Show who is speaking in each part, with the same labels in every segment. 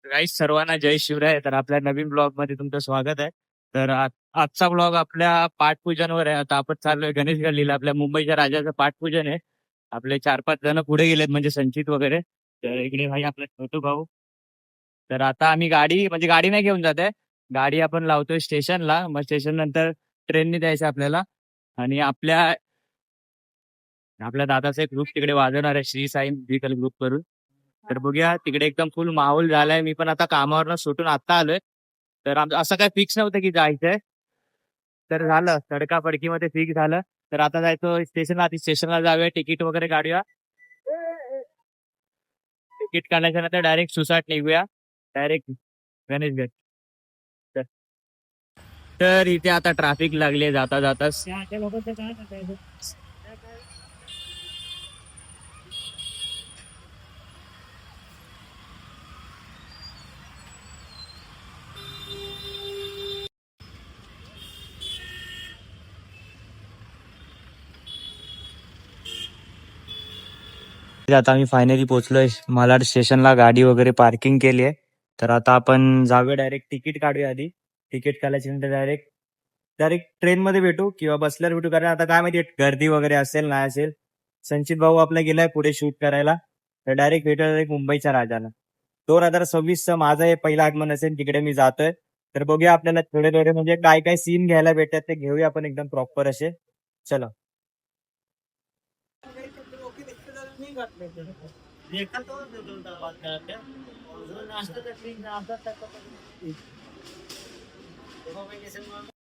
Speaker 1: गाईस सर्वांना जय शिवराय. तर आपल्या नवीन ब्लॉग मध्ये तुमचं स्वागत आहे. तर आजचा ब्लॉग आपल्या पाठपूजनवर आहे. आता आपण चाललोय गणेश गल्लीला. आपल्या मुंबईच्या राजाचं पाठपूजन आहे. आपले 4-5 जण पुढे गेलेत म्हणजे संचित वगैरे. तर इकडे भाई आपला छोटू भाऊ. तर आता आम्ही गाडी म्हणजे गाडी नाही घेऊन जात आहे. गाडी आपण लावतोय स्टेशनला. मग स्टेशन नंतर ट्रेनने जायचं आपल्याला. आणि आपल्या आपल्या दादाचा एक ग्रुप तिकडे वाजवणार आहे, श्री साई म्युझिकल ग्रुप करून. तर बघूया तिकडे एकदम फुल माहोल झालाय. मी पण आता कामावरनं सुटून आता आलोय. तर असं काय फिक्स नव्हतं की जायचंय. तर झालं तडकाफडकीमध्ये फिक्स झालं. तर आता जायचं स्टेशनला. आधी स्टेशनला जाऊया, तिकीट वगैरे काढूया. तिकीट काढल्याच्या नंतर डायरेक्ट सुसाट निघूया. डायरेक्ट गणेशगड. तर तर इथे आता ट्रॅफिक लागली जाता जाताच. आता आम्ही फायनली पोहोचलोय मालाड स्टेशनला. गाडी वगैरे पार्किंग केली आहे. तर आता आपण जाऊया, डायरेक्ट तिकीट काढूया आधी. तिकीट काढल्याच्या नंतर डायरेक्ट डायरेक्ट ट्रेन मध्ये भेटू किंवा बसल्यावर भेटू. कारण आता काय माहिती गर्दी वगैरे असेल नाही असेल. संचित भाऊ आपला गेलाय पुढे शूट करायला. तर डायरेक्ट भेटूया डायरेक्ट मुंबईच्या राजाला. 2026 माझं हे पहिलं आगमन असेल तिकडे मी जातोय. तर बघूया आपल्याला थोडे थोडे म्हणजे काय काय सीन घ्यायला भेटतात ते घेऊया आपण एकदम प्रॉपर असे. चलो.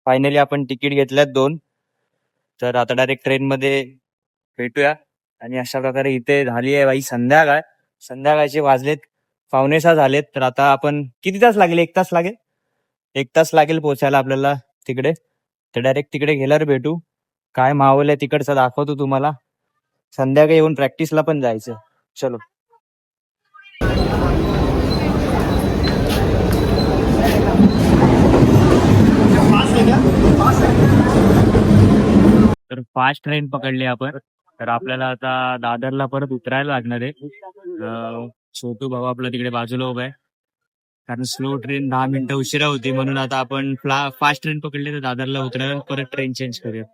Speaker 1: फायनली आपण तिकीट घेतल्यात 2. तर आता डायरेक्ट ट्रेन मध्ये भेटूया. आणि अशा प्रकारे इथे झाली आहे बाई संध्याकाळ. संध्याकाळचे वाजलेत 5:45 झालेत. तर आता आपण किती तास लागेल? 1 तास लागेल. 1 तास लागेल पोहोचायला आपल्याला तिकडे. तर डायरेक्ट तिकडे गेल्यावर भेटू. काय माहोल आहे तिकडचा दाखवतो तुम्हाला. संध्याकाळी येऊन प्रॅक्टिसला पण जायचं. चलो. तर फास्ट ट्रेन पकडली आपण. तर आपल्याला आता दादरला परत उतरायला लागणार आहे. छोटू भाऊ आपला तिकडे बाजूला उभा आहे. कारण स्लो ट्रेन 10 मिनिटं उशिरा होती, म्हणून आता आपण फास्ट ट्रेन पकडली तर दादरला उतरायला परत ट्रेन चेंज करूया.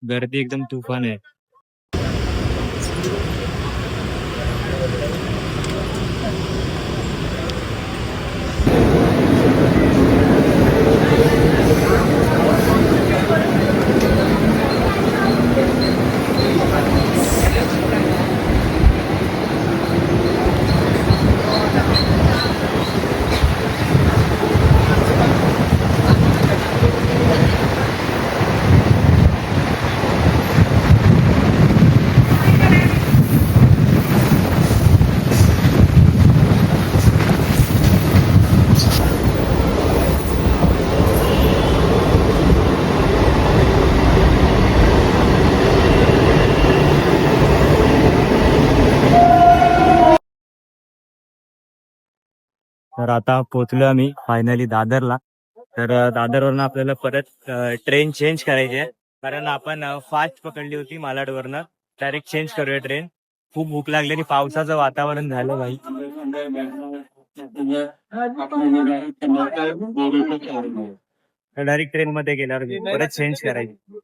Speaker 1: गर्दी एकदम तुफान आहे. तर आता पोहोचलो आम्ही फायनली दादरला. तर दादरवरनं आपल्याला परत ट्रेन चेंज करायची आहे. कारण आपण फास्ट पकडली होती मालाडवरनं. डायरेक्ट चेंज करूया ट्रेन. खूप भूक लागली आणि पावसाचं वातावरण झालं भाई. डायरेक्ट ट्रेन मध्ये गेल्यावर परत चेंज करायची.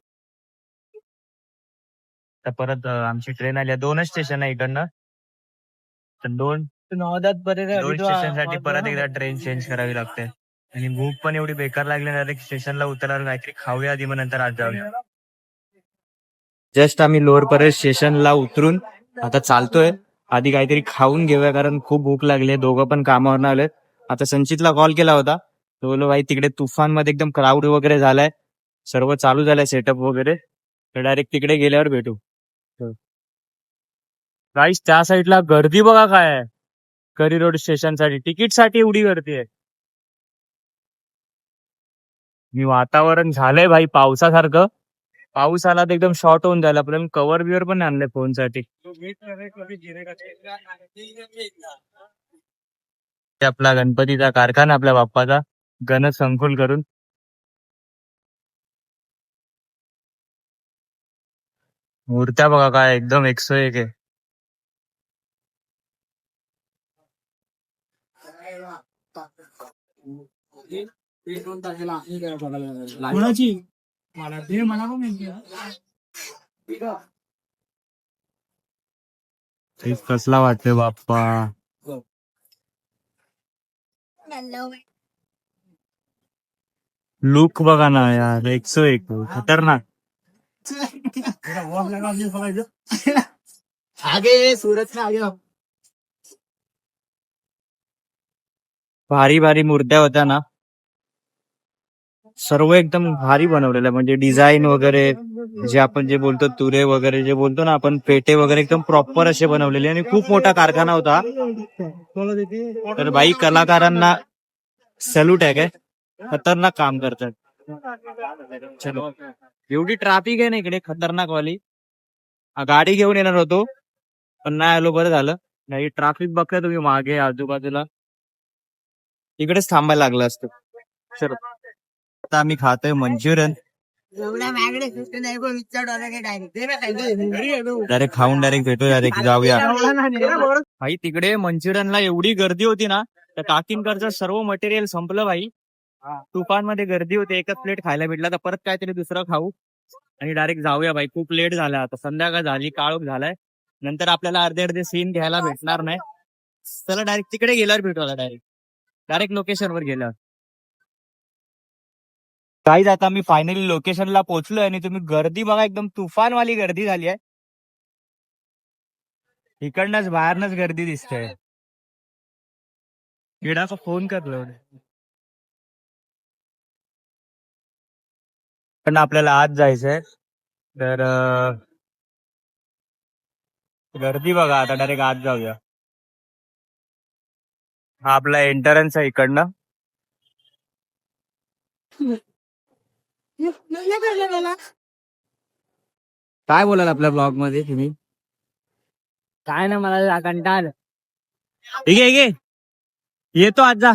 Speaker 1: तर परत आमची ट्रेन आली. 2च स्टेशन आहे इकडनं. तर दोन स्टेशन साठी परत एकदा ट्रेन चेंज करावी लागते. आणि भूक पण एवढी बेकार लागली, डायरेक्ट स्टेशनला उतरल्यावर काहीतरी खाऊया आधी, मग नंतर आज जाऊया. जस्ट आम्ही लोअर परत स्टेशनला उतरून आता चालतोय. आधी काहीतरी खाऊन घेऊया कारण खूप भूक लागली. दोघं पण कामावर आलेत. आता संचितला कॉल केला होता. तो बोललो भाई तिकडे तुफान मध्ये एकदम क्राऊड वगैरे झालाय, सर्व चालू झालंय सेटअप वगैरे. तर डायरेक्ट तिकडे गेल्यावर भेटू. गाईस त्या साईडला गर्दी बघा काय आहे. करी रोड स्टेशन साठी तिकीट साठी एवढी गर्दी आहे. मी वातावरण झालंय भाई पावसासारखं. पाऊस आला तर एकदम शॉर्ट होऊन जायला. आपल्याला कव्हर बिवर पण आणलंय फोन साठी. ते आपला गणपतीचा कारखाना आपल्या बाप्पाचा गणेश संकुल करून. मूर्त्या बघा काय एकदम 101 आहे.
Speaker 2: कोणाची मला ते मला पण माहिती
Speaker 1: कसला वाटतोय बाप्पा. लुक बघा ना यार, 101 खतरनाक.
Speaker 2: आगे सूरज ना आगे
Speaker 1: भारी भारी मूर्त्या होत्या ना, सर्व एकदम भारी बनवलेलं आहे. म्हणजे डिझाईन वगैरे जे आपण जे बोलतो तुरे वगैरे जे बोलतो ना आपण, पेटे वगैरे एकदम प्रॉपर असे बनवलेले आणि खूप मोठा कारखाना होता. तर बाई कलाकारांना सॅल्यूट आहे, काय खतरनाक काम करतात. चलो, एवढी ट्रॅफिक आहे ना इकडे खतरनाक वाली. गाडी घेऊन येणार होतो पण नाही आलो, बरं झालं. नाही ट्रॅफिक बघताय तुम्ही मागे आजूबाजूला, इकडेच थांबायला लागलं असतं. चलो, आता आम्ही खातोय मंचुरियन. डायरेक्ट खाऊन डायरेक्ट भेटू, डायरेक्ट जाऊया. भाई तिकडे मंचुरियनला एवढी गर्दी होती ना, तर काकींकडचं सर्व मटेरियल संपलं भाई. तुफानमध्ये गर्दी होती, एकच प्लेट खायला भेटला, तर परत काहीतरी दुसरं खाऊ आणि डायरेक्ट जाऊया भाई. खूप लेट झाला आता, संध्याकाळ झाली, काळोख झालाय. नंतर आपल्याला अर्धे अर्धे सीन घ्यायला भेटणार नाही. चला डायरेक्ट तिकडे गेल्यावर भेटू, डायरेक्ट डायरेक्ट लोकेशनवर गेल्यावर. काहीच आता मी फायनली लोकेशनला पोहोचलोय आणि तुम्ही गर्दी बघा, एकदम तुफानवाली गर्दी झाली आहे. इकडनंच बाहेरनच गर्दी दिसते. किडाचा फोन करलो पण आपल्याला आज जायचंय, तर गर्दी बघा आता, डायरेक्ट आज जाऊया. हा आपला एंट्रन्स आहे इकडनं. काय बोलाल आपल्या ब्लॉग मध्ये तुम्ही? काय ना, मला कंटाळा आला. ठीक आहे, येतो आज जा.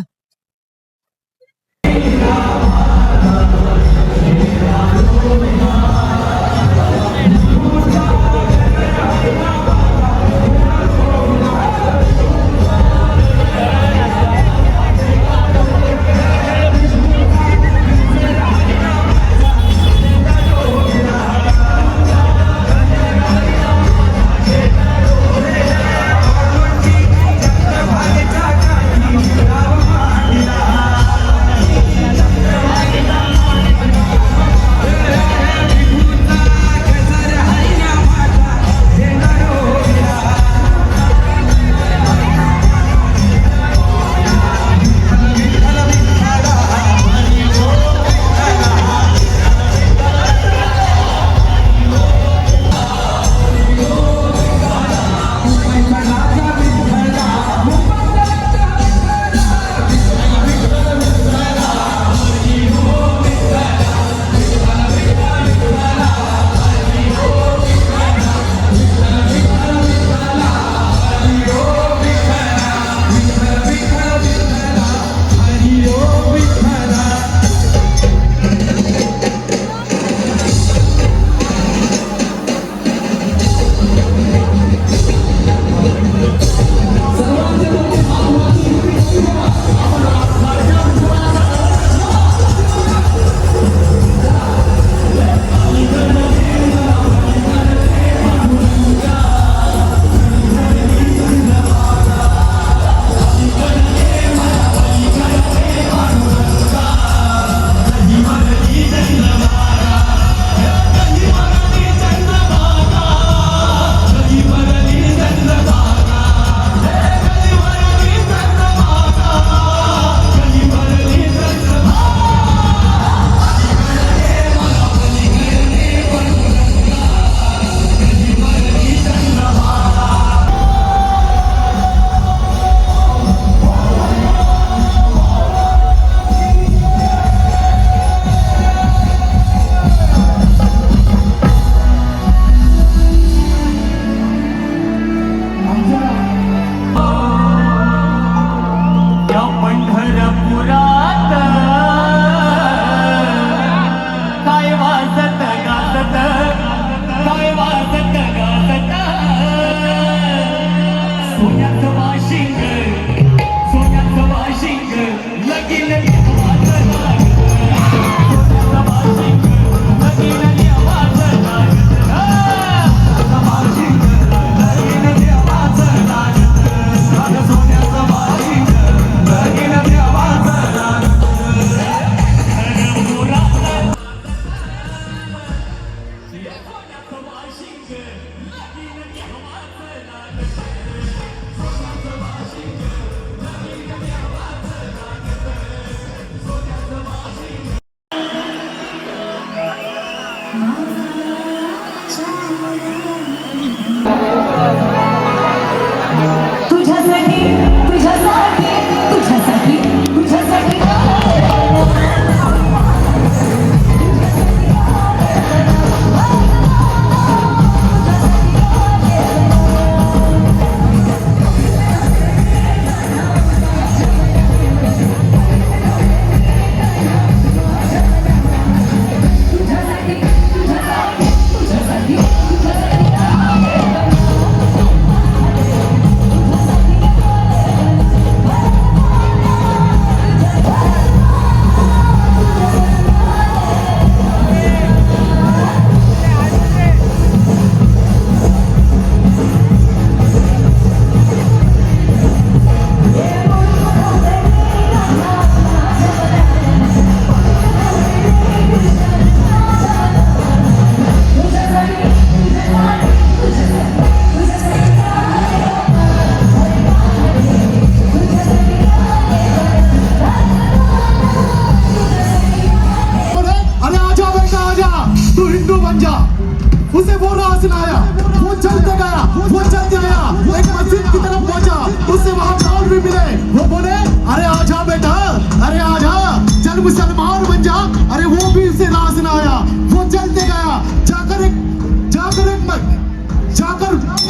Speaker 3: वो भी उसे रास न आया। वो चलते गया, जाकर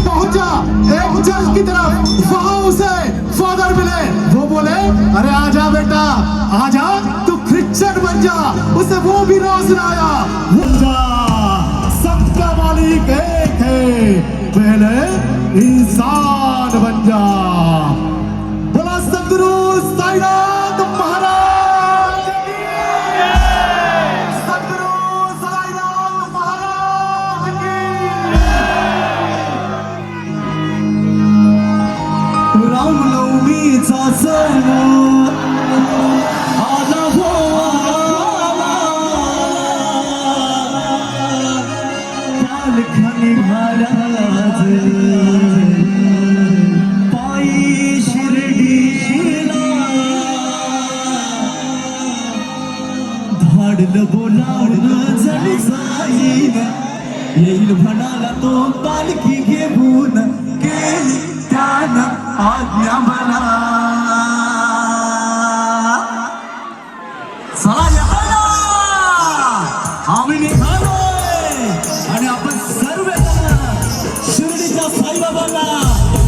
Speaker 3: पहुंचा एक चर्च की तरफ। वहां उसे फादर मिले। वो बोले, अरे आजा बेटा आजा, तू क्रिश्चियन बन जा। उसे वो भी रास न आया। सबका मालिक एक है, पहले इंसान बन जा। बोला सदगुरु साईनाथ महाराज की। सदगुरु साईनाथ महाराज की। रामनवमीचा सण आला हो आला। पालखी महाराज पायी शिर्डीला। धाडलं बोलावलं जण जाईन, येईल म्हणाला तो पालखी घेऊन। केली त्यानं आज्ञा मला। चला या आम्ही निघालोय आणि आपण सर्व शिर्डीच्या साईबाबांना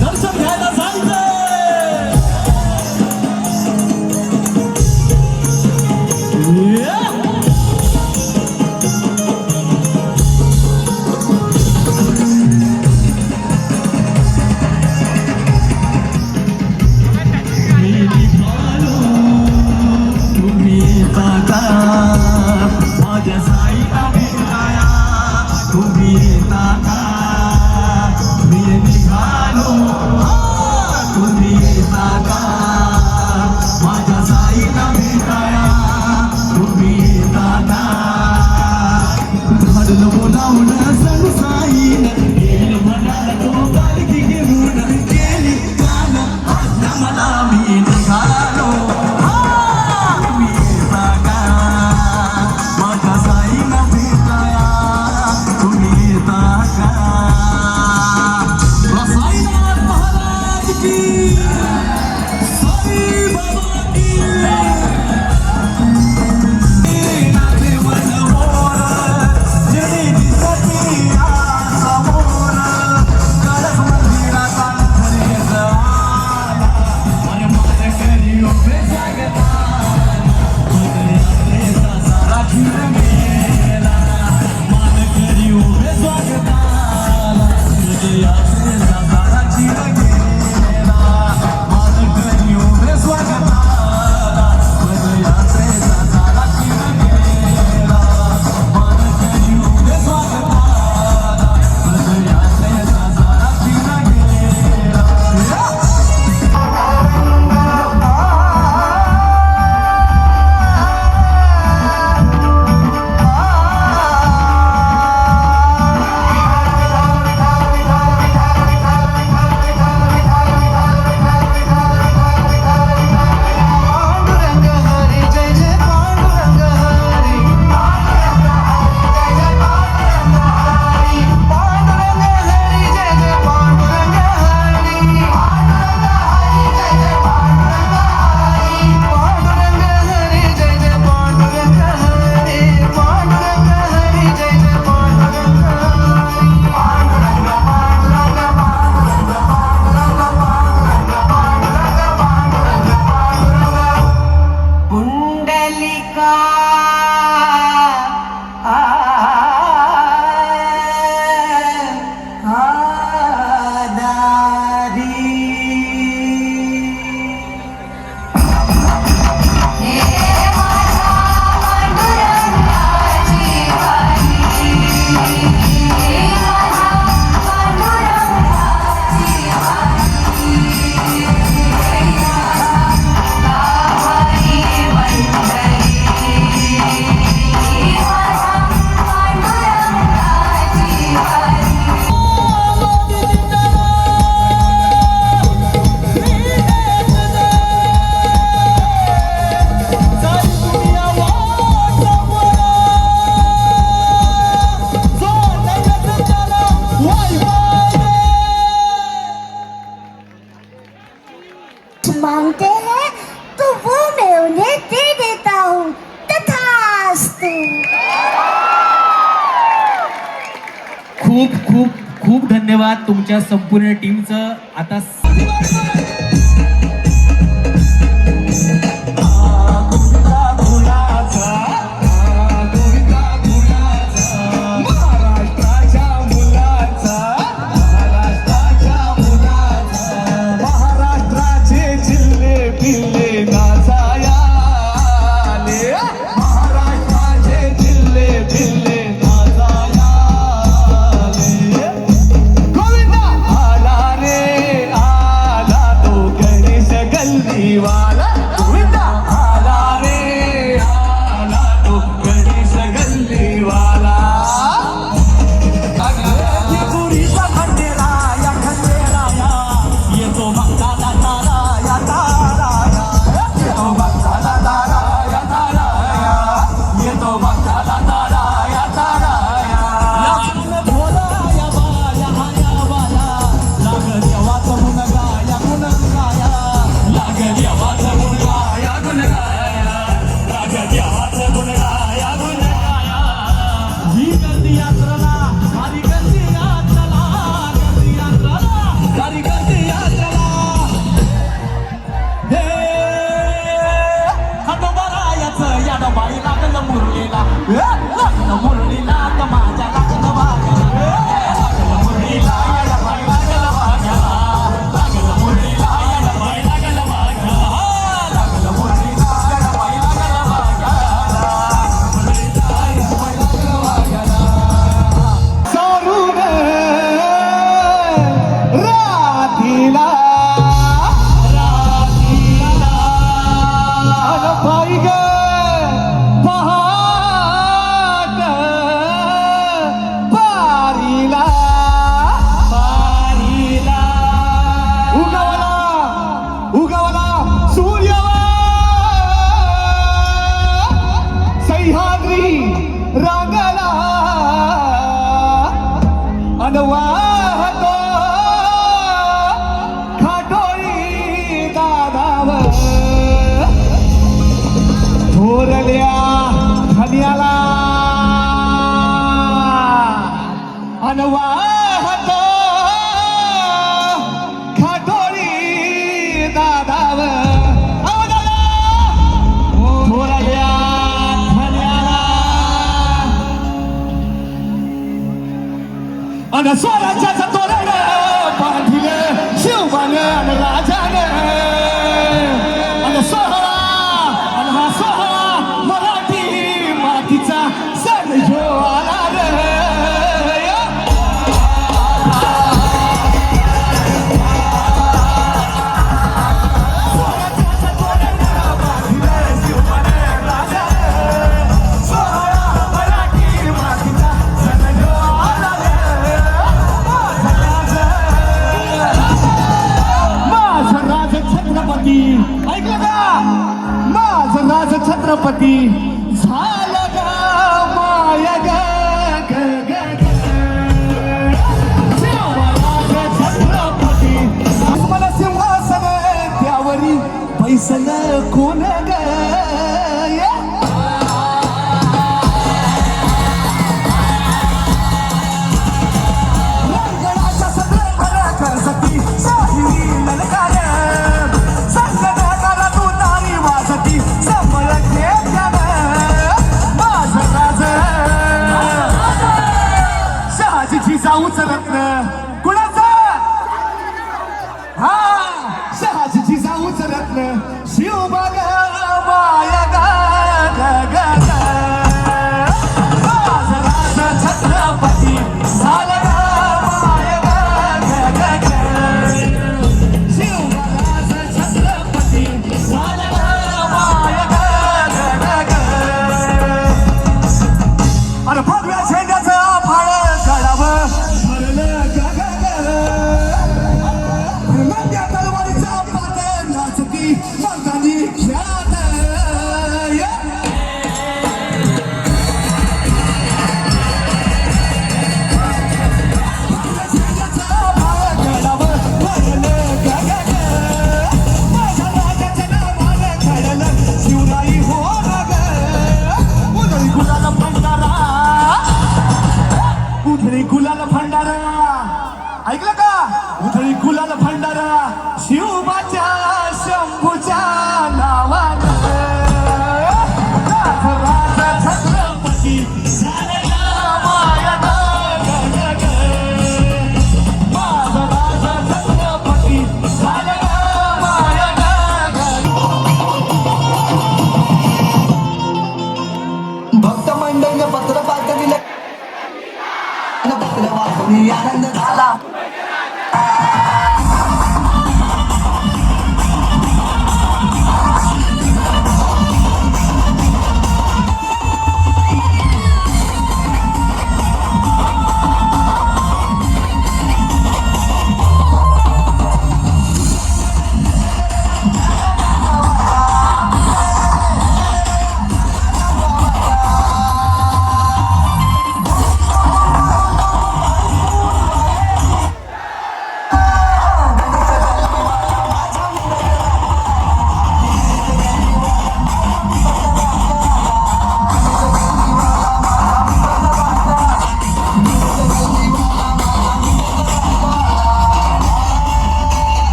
Speaker 3: दर्शन घ्यायला जायचंय।
Speaker 4: धन्यवाद तुमच्या संपूर्ण टीमचं. आता
Speaker 3: स्वराज्याचं तोरण पाठीले शिवबाने आणि राजाने आणि सोहळा आणि हा सोहळा मराठी मातीचा सण ह्यो आला रे. ऐकलं का माझं राज छत्रपती झालं ग माय ग छत्रपती मला सिंहासन त्यावरी पैसल कोण ग जाऊच रत्न कुणाचा हा शहाजीची जाऊच रत्न शिवबाग माया ग छत्रपती झालं माया ग शिवबाग छत्रपती झालं माया ग अरे भगव्या झेंड्याचं फाळ गडावं तलवारीचा पाठ नाचती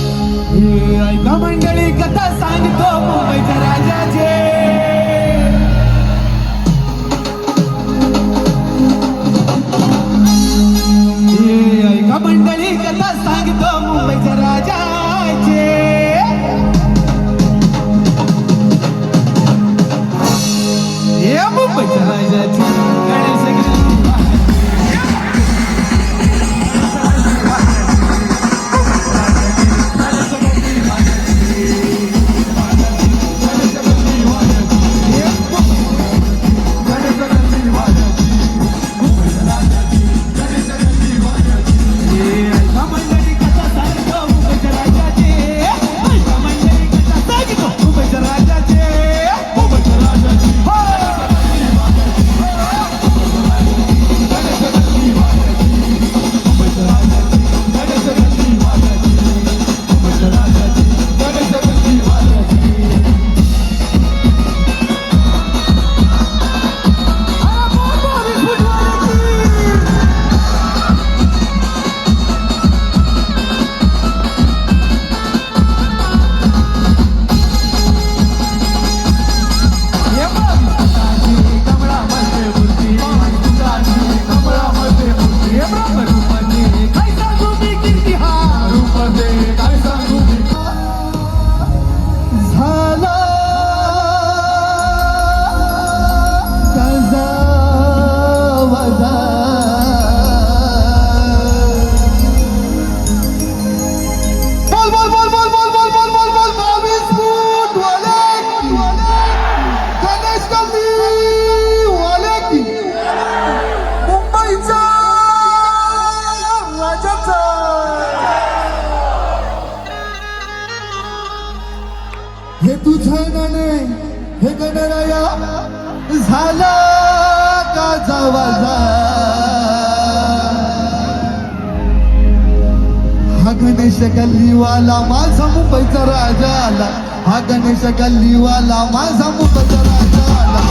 Speaker 3: ऐका मंडळी कथा सांगतो मुंबईच्या राजाचे ऐका मंडळी कथा सांगतो मुंबईच्या राजाचे मुंबईच्या राजाचे हे तुझं गाणे हे गणराया झाला का जवाजा हा गणेश गल्लीवाला माझा मुंबईचा राजा आला हा गणेश गल्लीवाला माझा मुंबईचा राजा आला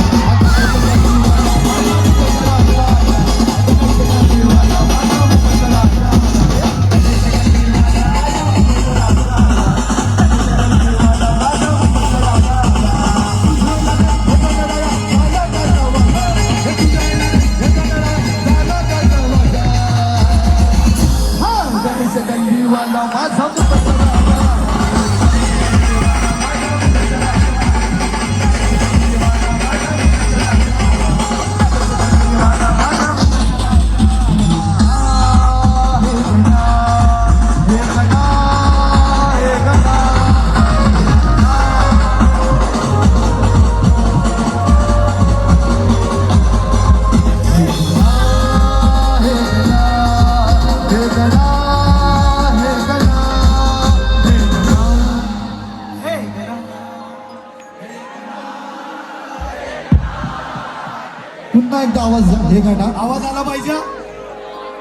Speaker 3: पुन्हा एकदा आवाज हे गाणं आवाज आला पाहिजे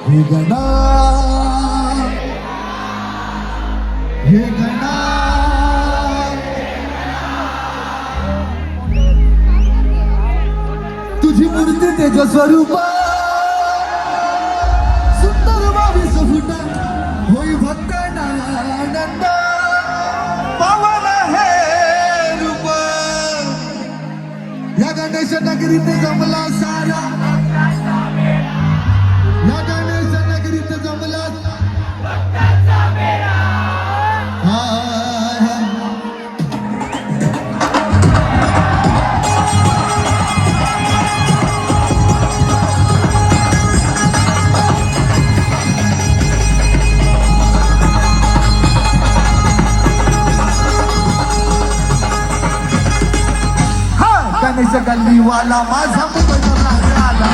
Speaker 3: हे गाणं हे गाणं तुझी मूर्ती तेज स्वरूप सुंदर बावीस फुट होई भक्त आनंद पावन हे रूप या गणेश नगरीत जमला सारा या गणेश नगरीत जमला गणेश गल्लीवाला माझा मुंबईचा राजा आला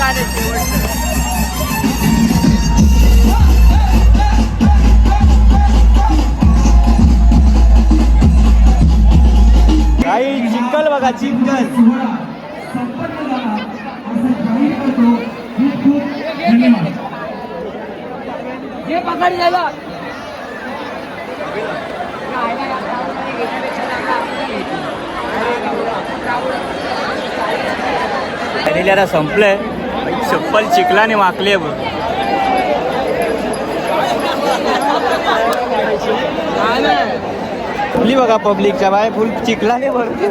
Speaker 1: गाणे शेवटचं. काही चिंकल बघा चिंकल. जरा संपलंय. चप्पल चिखलाने माखली बघ. फुली बघा पब्लिकच्या बाय फुल चिखलाने भरते.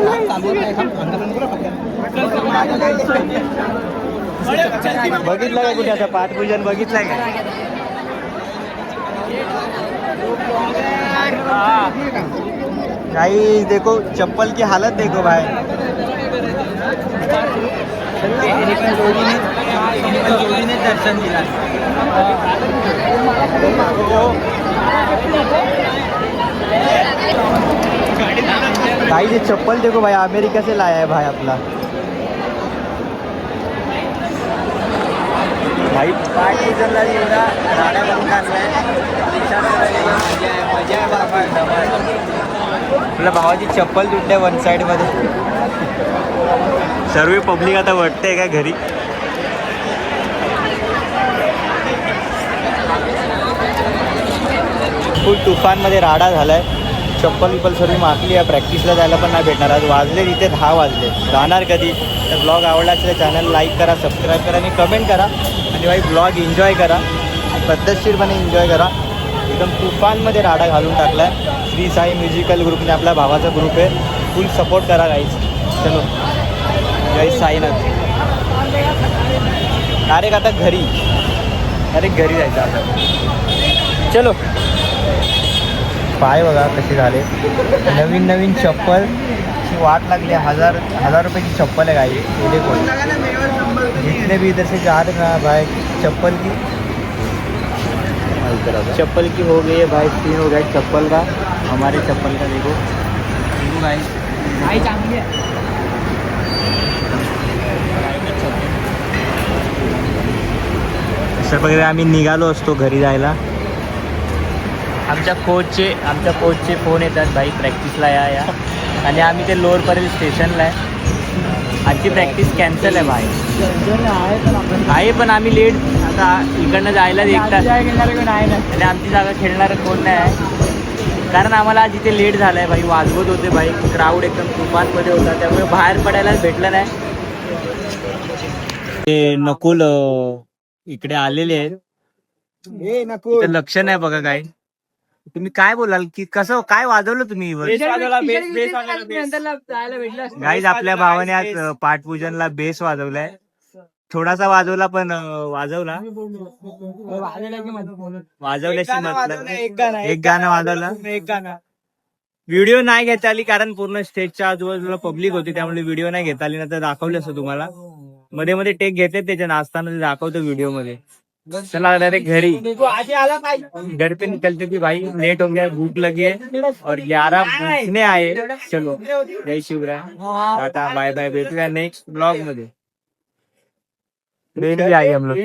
Speaker 1: बघितलं का कुठे आता पाठपूजन बघितलंय का? भाई देखो चप्पल की हालत देखो भाई. जोडीने दर्शन दिला. भाई ये चप्पल देखो भाई अमेरिका से लाया है भाई अपना. भाई पार्टी एवढा गाड्या बनवून टाकलाय. मजा आहे बाबा. आपल्या भावाची चप्पल तुटल्या वन साईड मध्ये. सर्व पब्लिक आता वाटते का घरी. फुल तुफानमध्ये राडा झालाय. चप्पल विप्पल सर्व मागली आहे. प्रॅक्टिसला जायला पण नाही भेटणार. आज वाजले तिथे 10 वाजले. जाणार कधी. तर ब्लॉग आवडला असेल चॅनल लाईक करा, सबस्क्राईब करा आणि कमेंट करा. आणि भाई ब्लॉग एन्जॉय करा, पद्धतशीरपणे एन्जॉय करा. एकदम तुफानमध्ये राडा घालून टाकला आहे. श्री साई म्युझिकल ग्रुपने आपल्या भावाचा ग्रुप आहे. फुल सपोर्ट करा गाईज. चलो गाईज साईनाथ. डायरेक्ट आता घरी. डायरेक्ट घरी जायचं आता. चलो. पाय बघा कसे झाले. नवीन नवीन चप्पल वाट लागली. हजार रुपयाची चप्पल है गाई. कोण जितने भी इधर से जा रहे ना भाई चप्पल की हो गई है भाई. 3 हो गए चप्पल का. हमारे चप्पल का देखो भाई. भाई चांगली आहे. असं वगैरे आम्ही निघालो असतो घरी जायला. आमच्या कोचचे फोन येतात भाई प्रॅक्टिसला या. आणि आम्ही ते लोअर परेल स्टेशनला आहे. आजची प्रॅक्टिस कॅन्सल आहे भाई. आहे पण आम्ही लेट. आता इकडनं जायला 1 तास आणि आमची जागा खेळणारं कोण नाही आहे. कारण आम्हाला आज इथे लेट झालं आहे भाई. वाजवत होते भाई. क्राऊड एकदम तुफानमध्ये होता त्यामुळे बाहेर पडायलाच भेटलं नाही. ते नकुल इकडे आलेले आहेत. इथं लक्ष नाही बघा काय. तुम्ही काय बोलाल की कसं काय वाजवलं तुम्ही? गाईज आपल्या भावाने आज पाठपूजनला बेस वाजवलाय. थोडासा वाजवला पण वाजवला. वाजवल्याशी मतलब एक गाणं वाजवलं. एक गाणं. व्हिडिओ नाही घेता आली कारण पूर्ण स्टेजच्या आजूबाजूला पब्लिक होती त्यामुळे व्हिडिओ नाही घेता आली. नंतर दाखवलं असं तुम्हाला. मध्ये मध्ये टेक घेते त्याच्या नाचताना दाखवतो व्हिडिओ मध्ये. चला डायरेक्ट घरी. घर पे निकलते थे भाई. लेट हो गया. भूख लगी है और 11 भूखने आए. चलो जय शिवराय. Tata bye bye. भेटूया नेक्स्ट ब्लॉग मध्ये. ट्रेन भी आई हम लोग.